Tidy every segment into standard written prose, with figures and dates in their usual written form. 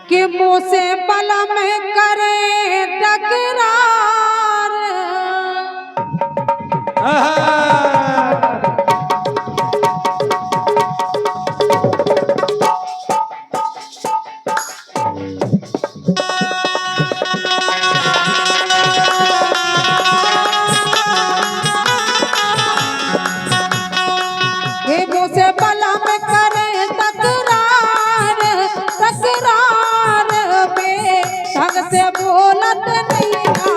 कि मुँह से बला में करे टकरार। ये मुँह से बला में करे टकरार, टकरार में ढंग से बोलत नहीं ना।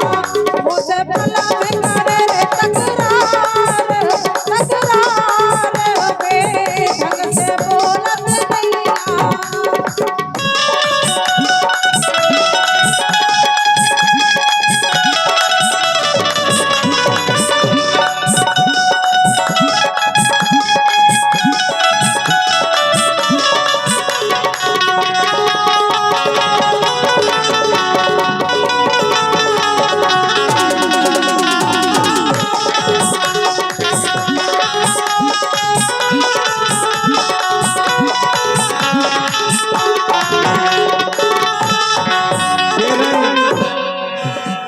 मुँह से बला में करे टकरार, टकरार में ढंग से बोलत नहीं ना।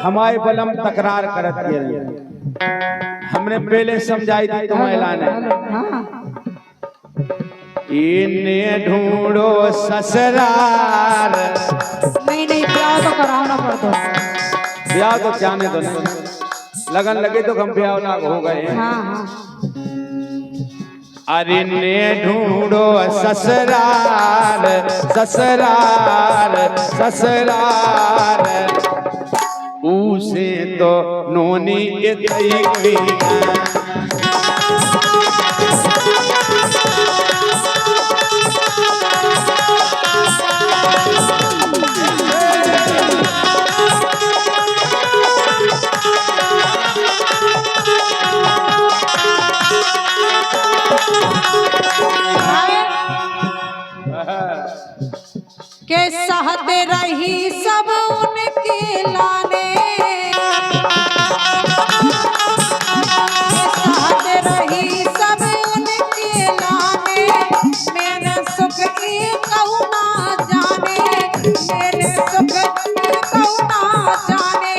हमारे बलम तकरार करत है। हमने पहले समझाई थी तुम्हें लाने। इन्हें ढूंढो ससुराल। नहीं नहीं, ब्याह तो कराना पड़ता। ब्याह तो जाने दो, लगन लगे तो हम ब्याह ना हो गए। अरे ने ढूंढो ससुराल, ससुराल, ससुराल। उसे तो नोनी इतई के सहते रही सब उनके लाने। सहते रही सब उनके लाने। मैंने सुख की कहूँ ना जाने, मैंने सुख की कहूँ ना जाने।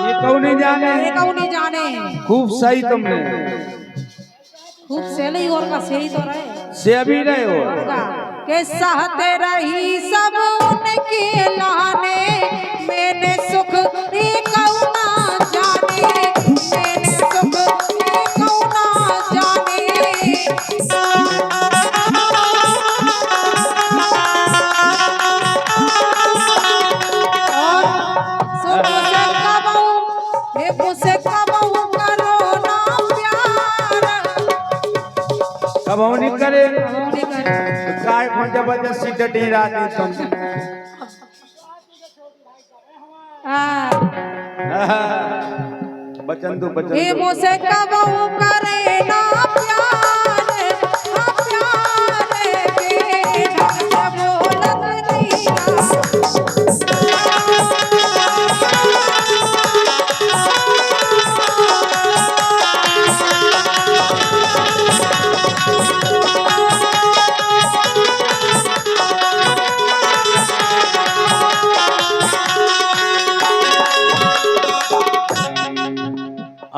ये कौन नहीं जाने, ये कहूँ नहीं जाने। खूब सही तुमने, खूब सही और का सही तो रहे से अभी रहे हो। के सहते रही सब उनके लाने। मैंने सुख ही कहूँ ना जाने, मैंने सुख ही कहूँ ना जाने। और सुख से कबहू, हे मुझसे कबहू करो ना प्यार। कब हम नहीं करे नहीं करे। काय को जबरदस्ती डटी राती तुम। बचन दो, बचन हे दो। मुझसे कबहू करे ना प्यार, ना प्यार के ढंग से बोलत नहीं ना।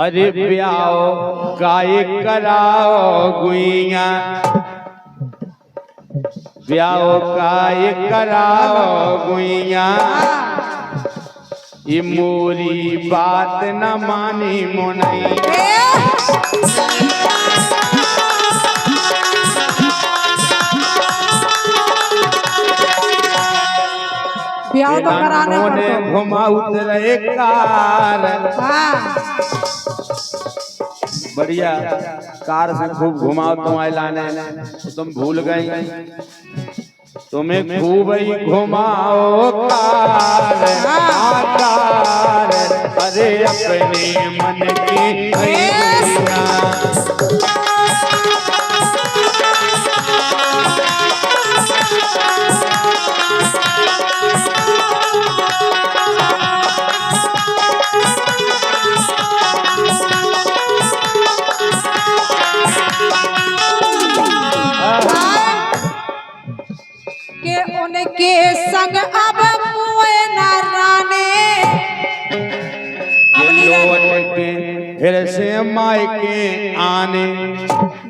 अरे ब्याओ काय कराओ गुइया, ब्याओ काय कराओ गुइया। ये मोरी बात न मानी मोनई। ब्याह तो कराने पड़तो। घुमा उतरे कार। बढ़िया कार से खूब घुमाओ तुम्हारे लाने, तुम भूल गई। तुम्हें खूब ही घुमाओ कार, कार। अरे अपने मन की भैया। संग अब मुए न राने लौट के फिर से मायके आने।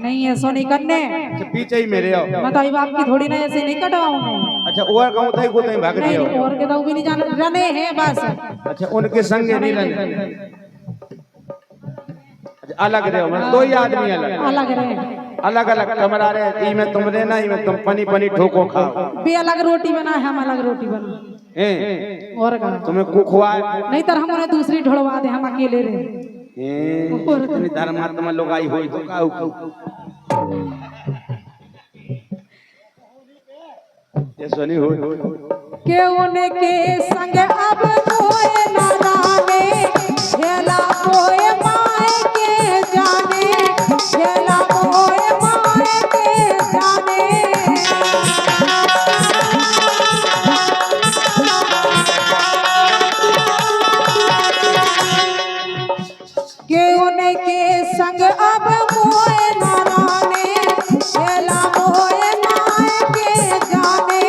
नहीं है सोनी करने अच्छा पीछे ही मेरे आओ। मैं तो आई बाप की थोड़ी ना ऐसे नहीं कटवाऊंगी। अच्छा और कहूँ तो को भाग नहीं दियो। और के तो भी नहीं जान रने हैं बस। अच्छा उनके संगे नहीं रहने। अच्छा अलग रहो मतलब दो ही आदमी अलग अलग रहे अलग अलग कमरा रहे। ई में तुम रहना ई में तुम पनी पनी ठोको खाओ। भी अलग रोटी बना है हम अलग रोटी बना और का तुम्हें कुखवा नहीं तर हम दूसरी ढोड़वा दे हम अकेले रहे। इतनी धर्मात्मा लोग आई हुई तो काऊ ये सुनी हो के उनके संग अब कोई न राने खेला कोई माए के जाने खेला कोई माए के जाने के उनके संग अब कोई न राने खेला कोई माए के जाने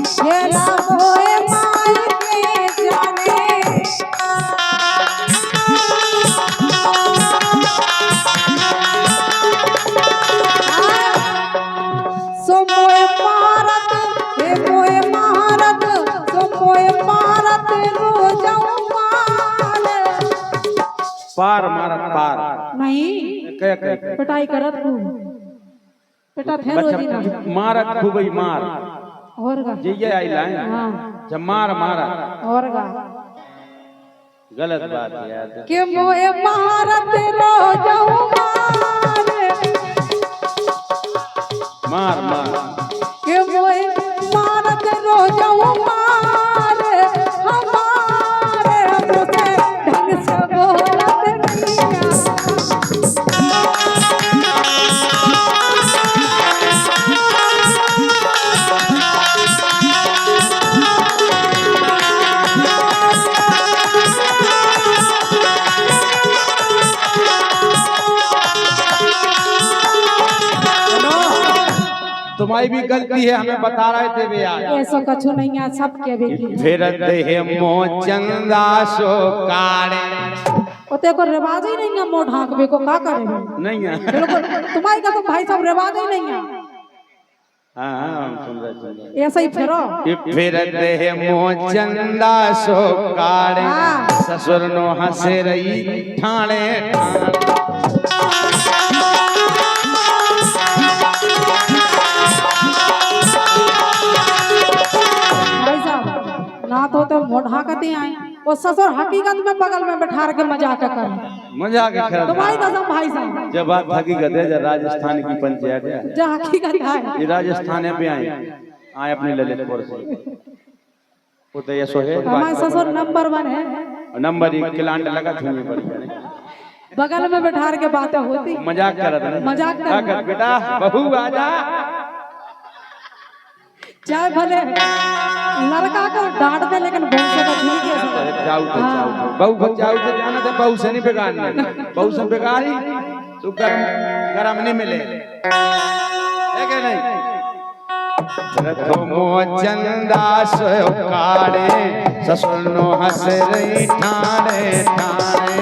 खेला कोई माए के जाने सोमोए मारत हे मोए मारत सोमोए मारत रोजाऊ मार पार मारत पार नहीं कह कह पिटाई करत तू पिटा थे रोजी ना मारत खूब ही मार और गा ये आई लाइन हां जब मार मारा और गा गलत बात है यार। के मोए मारत रोजाऊ मार मार के मोए मारत रोजाऊ मार हमारे मुझे ढंग से बोलत तुम्हारी भी गलती है हमें बता रहे थे भी यार। ऐसा कछु नहीं है सबके बेटी फिर देह मो चंदा सो काड़े ओते को रिवाज ही नहीं है मोह ढांकबे को का करे नहीं है। बिल्कुल तुम्हारी का तो भाई साहब रिवाज ही नहीं है। हाँ हम सुन रहे ऐसा ही फेरो फिर देह मो चंदा सो काड़े हाँ। ससुर नो हंसे रही ठाणे भाई साहब ना तो मोह ढांकते आए वो ससुर हकीकत में बगल में बैठा के मजाक कर मजाक कर तुम्हारी कसम भाई साहब जब बात हकीकत है जब राजस्थान की पंचायत है जो हकीकत है ये राजस्थान पे आए आए अपने ललितपुर से वो तो ये सो है हमारे ससुर नंबर 1 है नंबर 1 किलांड लगा थी पड़ी बगल में बैठा के बातें होती मजाक करत है मजाक कर बेटा बहू आजा चाहे भले लड़का को डांट दे लेकिन बहू से तो ठीक है जाऊ तो जाऊ बहू को जाऊ तो जाना था बहू से नहीं बिगाड़ना बहू से बिगाड़ी तो गरम गरम नहीं मिले है कि नहीं रखो मो चंदा सो काड़े ससुर नो हंस रही ठाणे ठाणे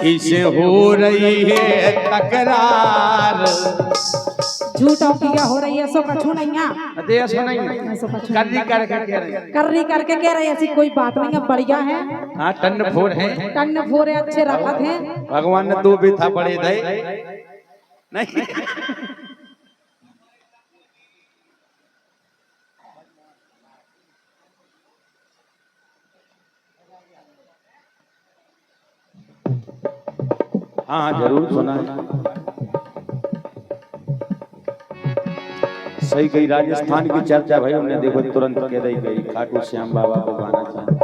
इसे हो रही है तकरार झूठों की क्या हो रही है सो कछु नहीं है अरे ऐसा नहीं है ऐसा कछु कर रही करके कह रहे हैं कर रही करके कह रही ऐसी कोई बात नहीं है बढ़िया है हाँ टन फोर है टन फोरे अच्छे रखत है भगवान ने दो भी था बड़े दे नहीं हाँ जरूर सुना है सही कही राजस्थान की चर्चा भाई हमने देखो तुरंत कह रही गई खाटू श्याम बाबा को गाना चाहिए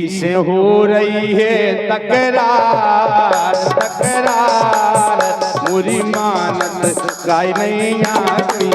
इसे हो रही है तकरार तकरार मुरी मानत काय नहीं आती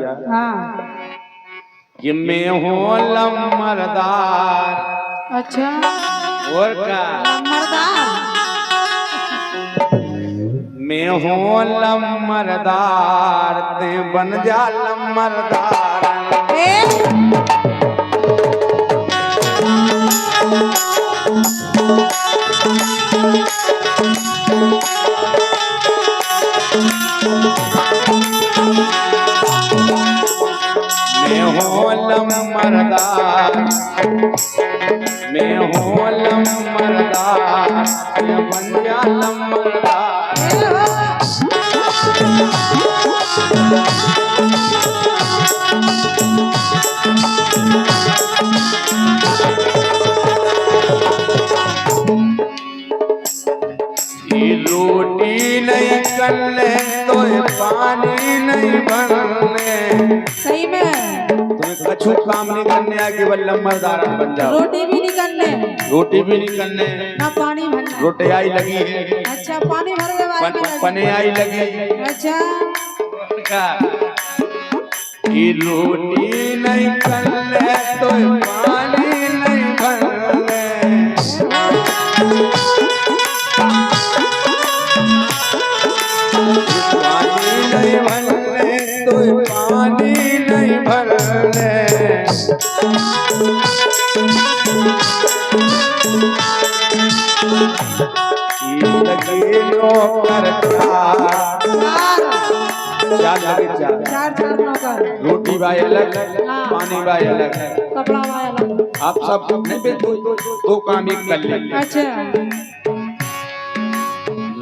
हाँ कि मैं हूँ लम्बरदार अच्छा और का मर्दार मैं हूँ लम्बरदार ते बन जा लम्बरदार मैं हूँ लम्बरदार मैं हूँ लम्बरदार ते बन जा लम्बरदार रोटी नहीं करने तो पानी नहीं भरने सही में तुम्हें कछु काम नहीं करने आगे बल लम्बरदार बन जाओ रोटी भी नहीं करने रोटी भी नहीं करने ना पानी भरना रोटी आई लगी है अच्छा पानी भरने वाले में लगी। पने आई लगी अच्छा कि रोटी नहीं करने तो पानी नहीं भरने पानी नहीं भरने तो पानी नहीं भरने लगी नौकर चार लगे चार नौकर रोटी भाई अलग पानी भाई अलग कपड़ा वाला अलग आप सब नहीं पे दो काम एक कर ले अच्छा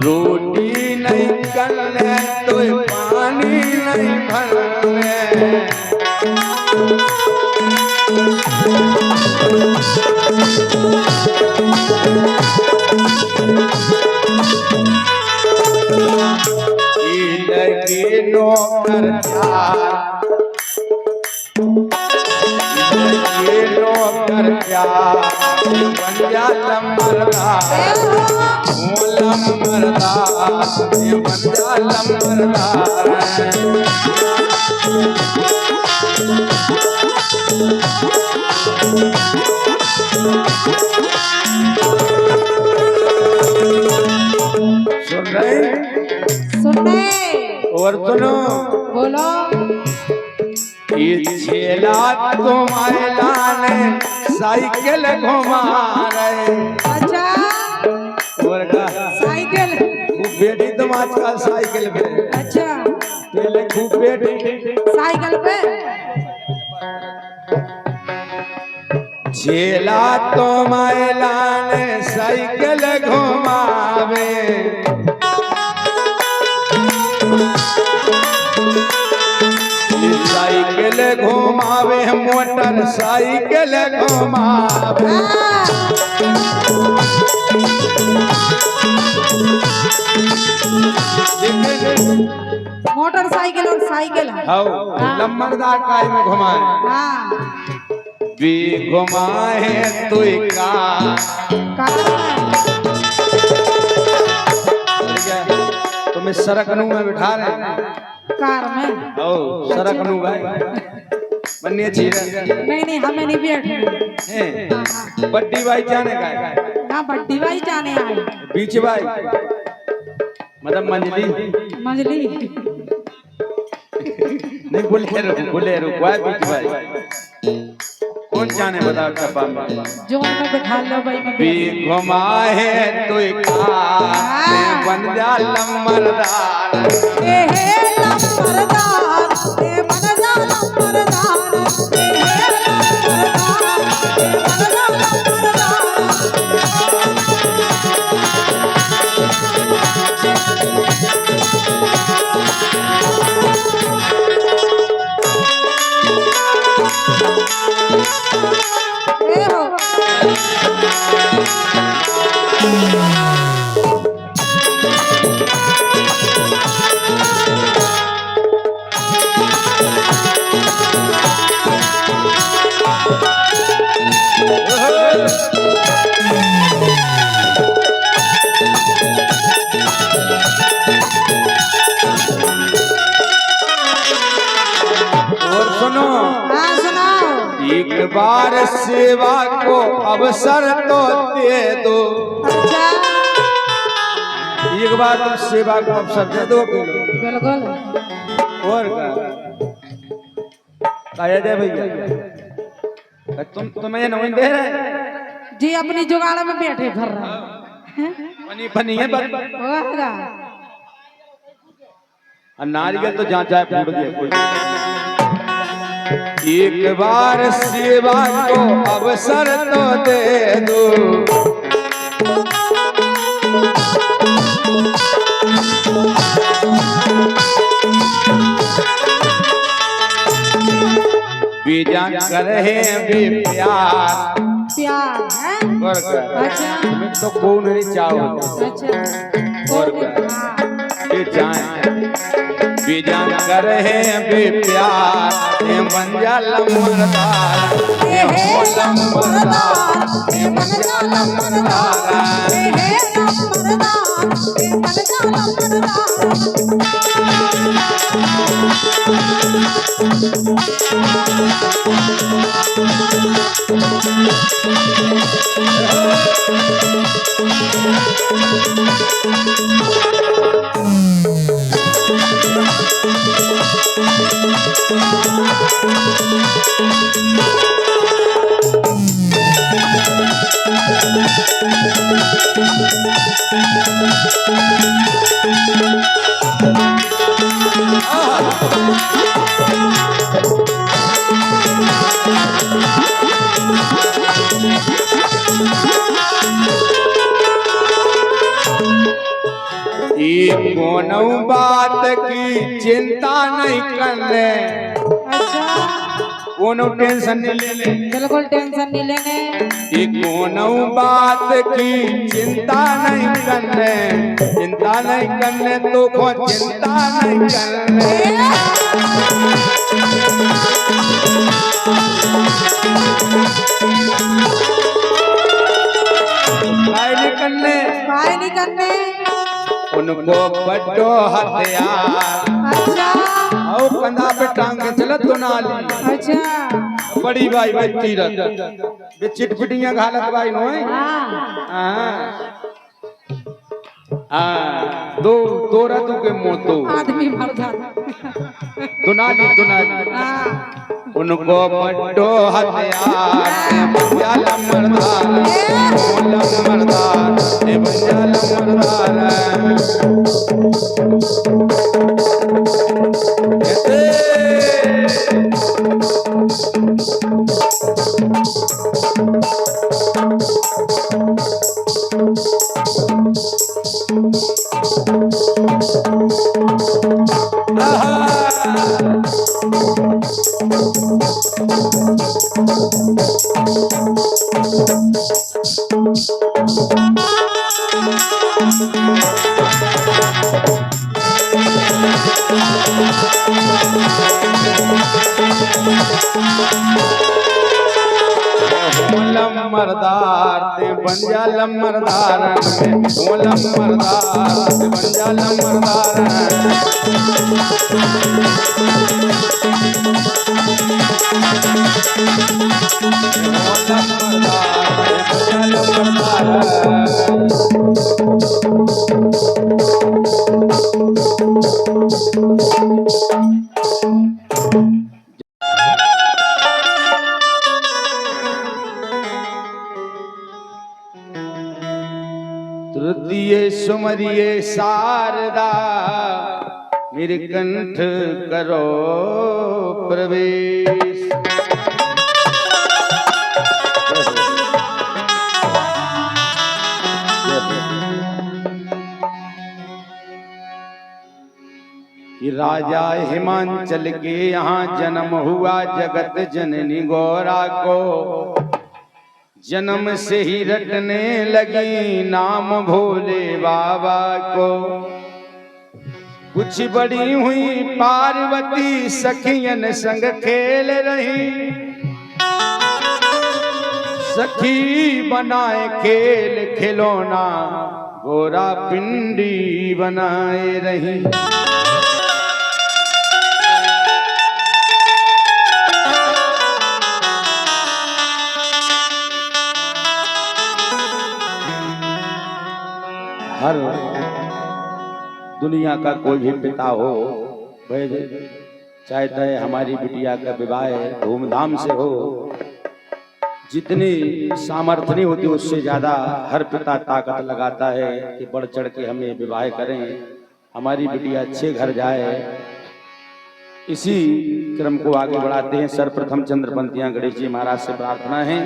रोटी नहीं करने तो पानी नहीं भरने लगी नौकर लगी नौकर बन जा लम्बरदार लम्बरदार बन जा लम्बरदार सुन रहे सुनने और सुनो बोलो छेला तुम्हारे लाने साइकिल घुमा रहे अच्छा और का साइकिल खूब बेटी तुम आजकल साइकिल पे अच्छा पहले खूब बेटी साइकिल पे छेला तुम्हारे लाने साइकिल घुमावे साइकिल घुमावे मोटर साइकिल घुमावे मोटरसाइकिल और साइकिल हाउ लम्बरदार काय में घुमाए हाँ भी घुमाए तो का तुम्हें सरकनू में बिठा रहे कार में ओ सरकनू भाई बन्ने चीर नहीं हमें नहीं बैठे बड्डी भाई जाने का हाँ बड्डी भाई जाने आए बीच भाई मतलब मंजली मंजली नहीं बोले रो कोई बीच भाई कौन जाने बताओ टप्पा में जो में बिठा लो भाई में भी घुमाए तो का बन जा लम्बरदार ए हे लम्बरदार ए बन जा लम्बरदार ए हे लम्बरदार ए बन जा बार सेवा को अवसर तो दे दो। अच्छा एक बार तुम सेवा को अवसर दे दो। बिल्कुल और क्या दे भैया, तुम्हें नहीं दे रहे जी, अपनी जुगाड़ में बैठे फिर रहे फनी फनी है होगा। नारियल तो जहाँ जाए फूट गया कोई। एक बार सेवा को अवसर तो दे दो। बीजा करे भी प्यार प्यार है। अच्छा तुम्हें तो कौन नहीं चाहो। अच्छा और ये जाए बीजा करे भी प्यार ये बन जा लम्बरदार ये हो लम्बरदार ये बन जा लम्बरदार ये है लम्बरदार ये बन जा ये कोनो बात की चिंता नहीं करने। अच्छा कोनो टेंशन नहीं लेने। बिल्कुल टेंशन नहीं लेने। ये कोनो बात की चिंता नहीं करने। चिंता नहीं करने तो को चिंता नहीं करने। काय नहीं करने उनको बड्डो हथियार। अच्छा आओ कंधा पे टांग के चलत तो नाली। अच्छा बड़ी भाई बच्ची रत बे चिटपिटियां घालत भाई नो है। हाँ दो तोरा तू के मोतो आदमी मर जाता। दुनाली हाँ उनको बड्डो हथियार बंजाला मर्दार मर्दार ए बंजाला मर्दार मर्दार ते बन जा लमरदार ओलम मर्दार ते बन जा लमरदार ओलम मर्दार तृतीय सुमरिये शारदा मेरे कंठ करो प्रवेश। कि राजा हिमांचल के यहाँ जन्म हुआ जगत जननी गौरा को। जन्म से ही रटने लगी नाम भोले बाबा को। कुछ बड़ी हुई पार्वती सखियन संग खेल रही। सखी बनाए खेल खिलौना गोरा पिंडी बनाए रही। हर दुनिया का कोई भी पिता हो वह चाहता है हमारी बिटिया का विवाह धूमधाम से हो। जितनी सामर्थ्य नहीं होती उससे ज्यादा हर पिता ताकत लगाता है कि बढ़ चढ़ के हमें विवाह करें, हमारी बिटिया अच्छे घर जाए। इसी क्रम को आगे बढ़ाते हैं। सर्वप्रथम चंद्रपंथियां गणेश जी महाराज से प्रार्थना है।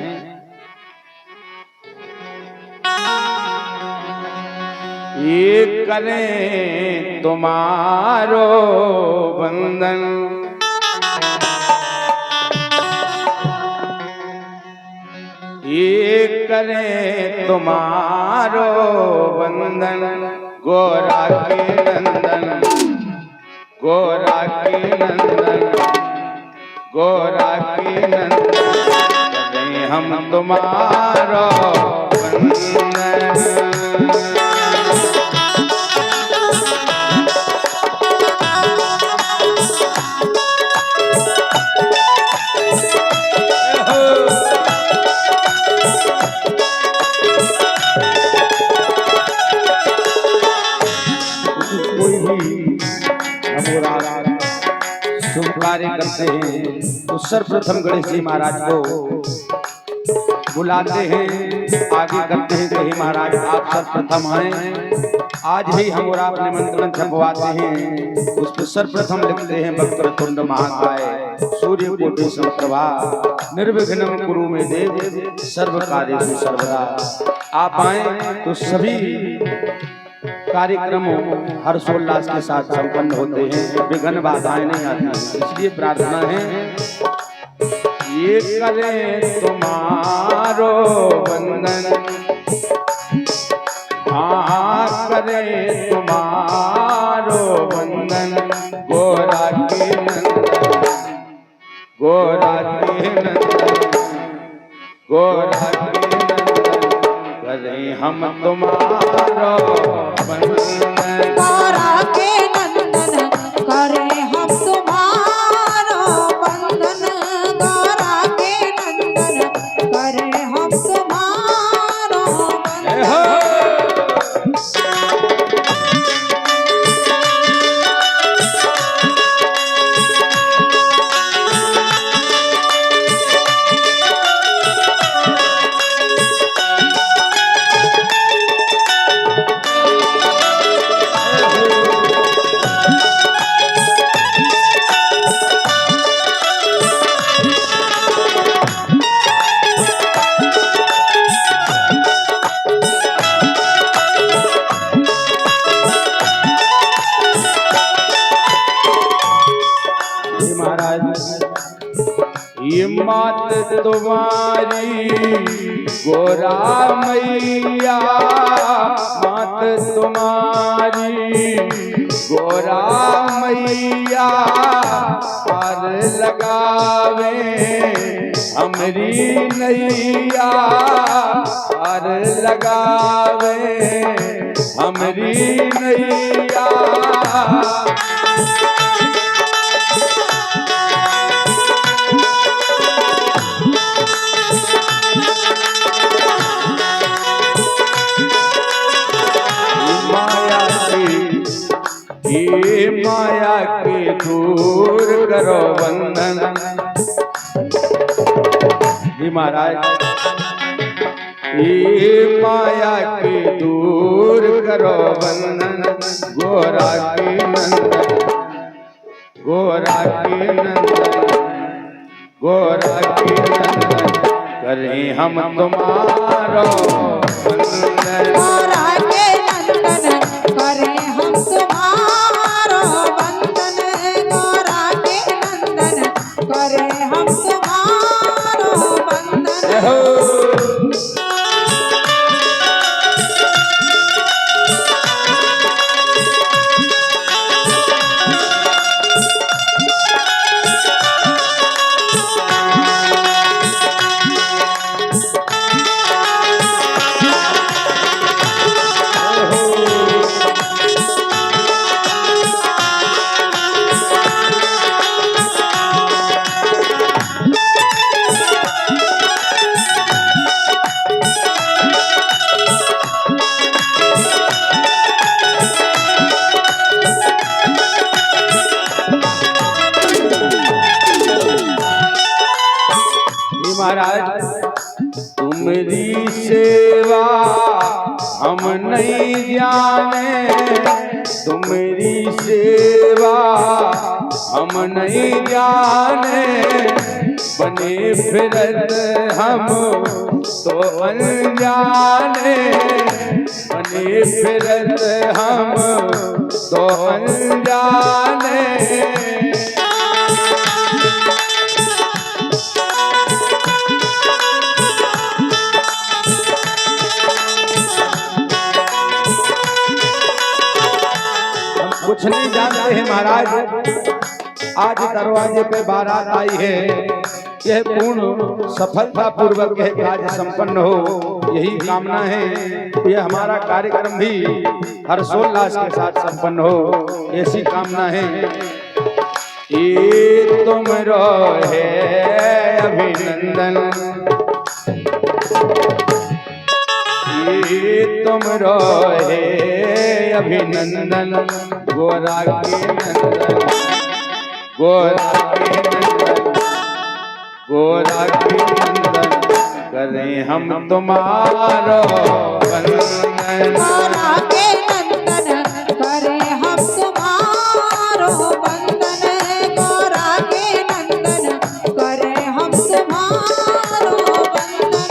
ये करें तुम्हारो बंधन, ये करें तुम्हारो बंधन, गोरा के नंदन, गोरा के नंदन, गोरा के नंदन, करें हम तुम्हारो बंधन। शुभ कार्य करते हैं तो सर्वप्रथम गणेश जी महाराज को बुलाते हैं, आगे करते हैं कि हे महाराज आप सर्वप्रथम हैं। आज भी हम और आप निमंत्रण छपवाते हैं, उस पर सर्वप्रथम लिखते हैं वक्रतुंड महाकाय सूर्यकोटि समप्रभा निर्विघ्नं कुरु मे देव सर्व कार्येषु सर्वदा। आप आए तो सभी कार्यक्रम हर्षोल्लास के साथ संपन्न होते हैं, विघ्न बाधाएं नहीं आती। इसलिए प्रार्थना है ये करें तुम्हारो बंधन, हाँ करें तुम्हारो बंधन, गोरा के नंदन, गोरा के नंदन, गोरा के नंदन, करें हम तुम्हारो बंधन, गोरा के नंदन करें हम तुम्हारो बंधन, गोरा के नंदन करें हम तुम्हारो बंधन। ये मात तुम्हारी गोरा मैया, मात तुम्हारी गोरा मैया, पार लगावे हमरी नैया, पार लगावे हमरी नैया। ये माया के दूर करो बंधन, हे महाराज ये माया के दूर करो बंधन, गोरा के नंदन, गोरा के नंदन, गोरा के नंदन, करें हम तुम्हारो बंधन, गोरा के नंदन करें हम तुम्हारो बंधन, गोरा के नंदन करें हम तुम्हारो बंधन। महाराज तुम्हारी सेवा हम नहीं जाने, तुम्हारी सेवा हम नहीं जाने, बने फिरत हम तो अनजाने, बने फिरत हम तो अनजाने। कुछ नहीं जानते हैं महाराज, आज दरवाजे पे बारात आई है, यह पूर्ण सफलता पूर्वक यह कार्य संपन्न हो, यही कामना है। यह हमारा कार्यक्रम भी हर्षोल्लास के साथ संपन्न हो, ऐसी कामना है। ये तुम रहे अभिनंदन, ये तुम रहे अभिनंदन, गोरा के नंदन, गोरा के नंदन, गोरा के नंदन, करें हम तुम्हारो वंदन। गोरा के नंदन करें हम तुम्हारो वंदन, गोरा के नंदन करें हम तुम्हारो वंदन।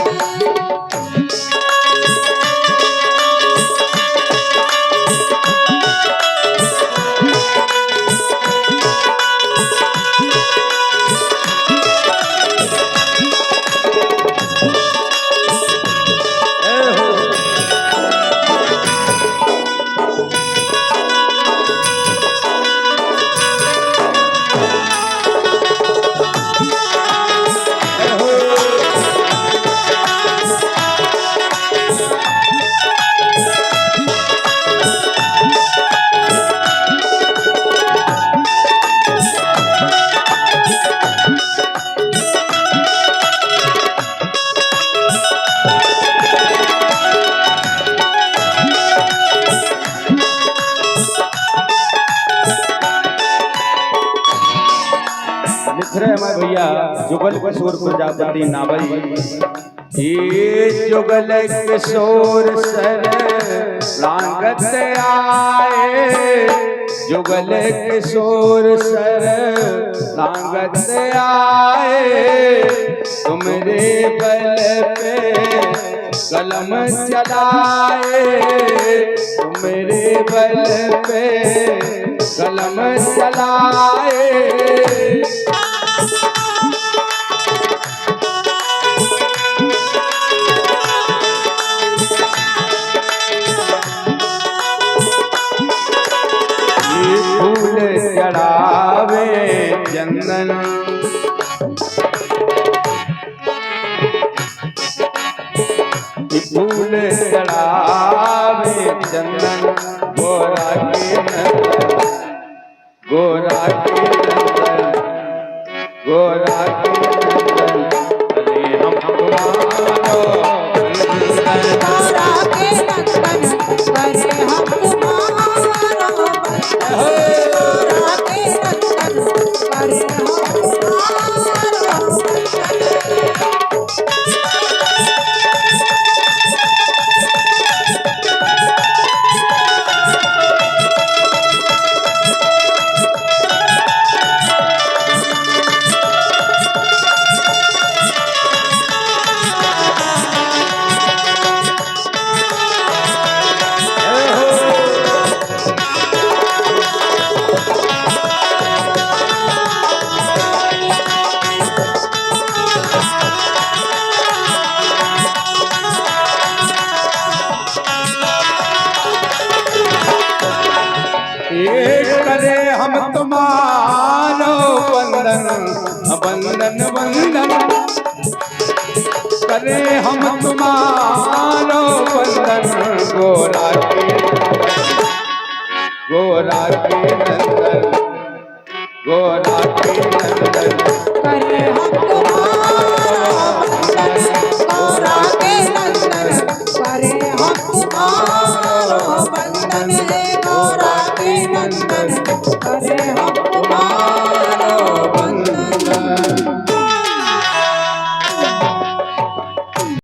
भैया जुगल किशोर प्रजापति नावल, ये जुगल किशोर सर लांगत आए, जुगल किशोर सर लांगत आए, तुमरे बल पे कलम चलाए, तुमरे बल पे कलम चलाए। फूल चढ़ावे चंदन, फूल चढ़ावे चंदन, गोरा के नंदन, गोरा के नंदन, गोरा के नंदन, अरे हम तुम्हारो वंदन। गोरा के नंदन करें हम तुम्हारो वंदन, गोरा के नंदन करें हम तुम्हारो वंदन। करे हम तुम्हारो वंदन, वंदन वंदन, करे हम तुम्हारो वंदन, गोरा के नंदन, गोरा के नंदन, गोरा के नंदन, करे हम तुम्हारो वंदन, गोरा के नंदन करे हम तुम्हारो वंदन, गोरा के नंदन करे हम तुम्हारो